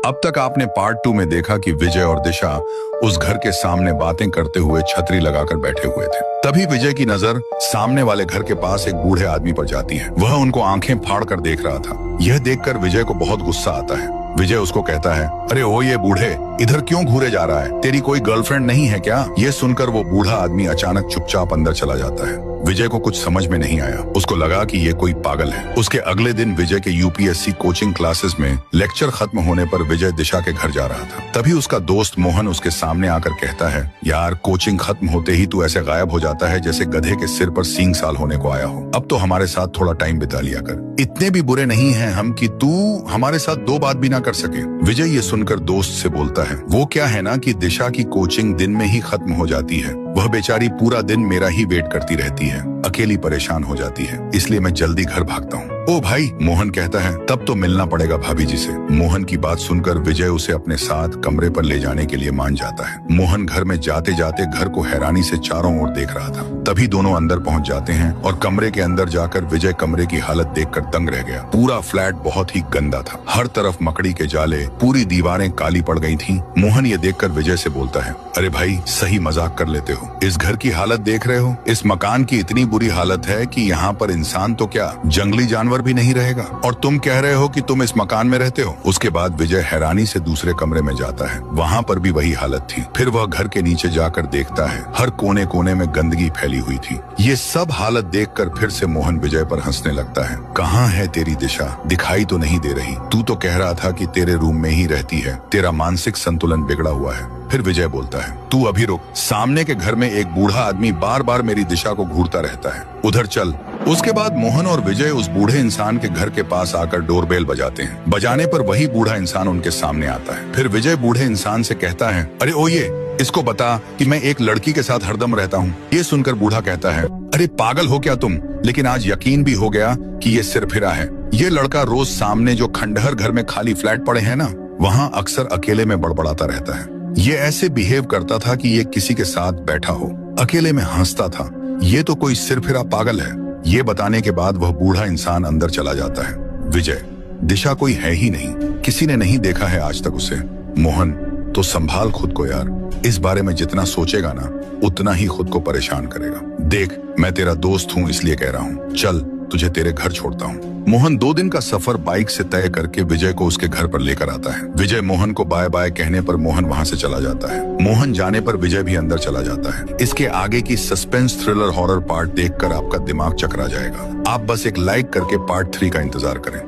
अब तक आपने पार्ट 2 में देखा कि विजय और दिशा उस घर के सामने बातें करते हुए छतरी लगाकर बैठे हुए थे। तभी विजय की नजर सामने वाले घर के पास एक बूढ़े आदमी पर जाती है। वह उनको आंखें फाड़ कर देख रहा था। यह देखकर विजय को बहुत गुस्सा आता है। विजय उसको कहता है, अरे ओ ये बूढ़े, इधर क्यों घूरे जा रहा है? तेरी कोई गर्लफ्रेंड नहीं है क्या? ये सुनकर वो बूढ़ा आदमी अचानक चुपचाप अंदर चला जाता है। विजय को कुछ समझ में नहीं आया। उसको लगा कि ये कोई पागल है। उसके अगले दिन विजय के यूपीएससी कोचिंग क्लासेस में लेक्चर खत्म होने पर विजय दिशा के घर जा रहा था। तभी उसका दोस्त मोहन उसके सामने आकर कहता है, यार कोचिंग खत्म होते ही तू ऐसे गायब हो जाता है जैसे गधे के सिर पर सींग साल होने को आया हो। अब तो हमारे साथ थोड़ा टाइम बिता लिया कर। इतने भी बुरे नहीं हैं हम कि तू हमारे साथ 2 बात भी ना कर सके। विजय ये सुनकर दोस्त से बोलता है, वो क्या है ना कि दिशा की कोचिंग दिन में ही खत्म हो जाती है। वह बेचारी पूरा दिन मेरा ही वेट करती रहती है, अकेली परेशान हो जाती है, इसलिए मैं जल्दी घर भागता हूँ। ओ भाई, मोहन कहता है, तब तो मिलना पड़ेगा भाभी जी से। मोहन की बात सुनकर विजय उसे अपने साथ कमरे पर ले जाने के लिए मान जाता है। मोहन घर में जाते जाते घर को हैरानी से चारों ओर देख रहा था। तभी दोनों अंदर पहुंच जाते हैं और कमरे के अंदर जाकर विजय कमरे की हालत देखकर दंग रह गया। पूरा फ्लैट बहुत ही गंदा था। हर तरफ मकड़ी के जाले, पूरी दीवारें काली पड़ गई थी। मोहन ये देखकर विजय से बोलता है, अरे भाई सही मजाक कर लेते हो। इस घर की हालत देख रहे हो? इस मकान की इतनी बुरी हालत है कि यहाँ पर इंसान तो क्या, जंगली जानवर भी नहीं रहेगा, और तुम कह रहे हो कि तुम इस मकान में रहते हो। उसके बाद विजय हैरानी से दूसरे कमरे में जाता है। वहाँ पर भी वही हालत थी। फिर वह घर के नीचे जाकर देखता है, हर कोने कोने में गंदगी फैली हुई थी। ये सब हालत देखकर फिर से मोहन विजय पर हंसने लगता है। कहाँ है तेरी दिशा? दिखाई तो नहीं दे रही। तू तो कह रहा था कि तेरे रूम में ही रहती है, तेरा मानसिक संतुलन बिगड़ा हुआ है। फिर विजय बोलता है, तू अभी रुक। सामने के घर में एक बूढ़ा आदमी बार बार मेरी दिशा को घूरता रहता है, उधर चल। उसके बाद मोहन और विजय उस बूढ़े इंसान के घर के पास आकर डोरबेल बजाते हैं। बजाने पर वही बूढ़ा इंसान उनके सामने आता है। फिर विजय बूढ़े इंसान से कहता है, अरे ओ ये, इसको बता कि मैं एक लड़की के साथ हरदम रहता हूँ। ये सुनकर बूढ़ा कहता है, अरे पागल हो क्या तुम? लेकिन आज यकीन भी हो गया कि ये सिरफिरा है। ये लड़का रोज सामने जो खंडहर घर में खाली फ्लैट पड़े हैं ना, वहाँ अक्सर अकेले में बड़बड़ाता रहता है। ये ऐसे बिहेव करता था कि ये किसी के साथ बैठा हो, अकेले में हंसता था। ये तो कोई सिरफिरा पागल है। ये बताने के बाद वह बूढ़ा इंसान अंदर चला जाता है। विजय, दिशा कोई है ही नहीं, किसी ने नहीं देखा है आज तक उसे। मोहन, तो संभाल खुद को यार। इस बारे में जितना सोचेगा ना, उतना ही खुद को परेशान करेगा। देख, मैं तेरा दोस्त हूँ इसलिए कह रहा हूँ, चल तुझे तेरे घर छोड़ता हूँ। मोहन 2 दिन का सफर बाइक से तय करके विजय को उसके घर पर लेकर आता है। विजय मोहन को बाय बाय कहने पर मोहन वहाँ से चला जाता है। मोहन जाने पर विजय भी अंदर चला जाता है। इसके आगे की सस्पेंस थ्रिलर हॉरर पार्ट देखकर आपका दिमाग चकरा जाएगा। आप बस एक लाइक करके पार्ट 3 का इंतजार करें।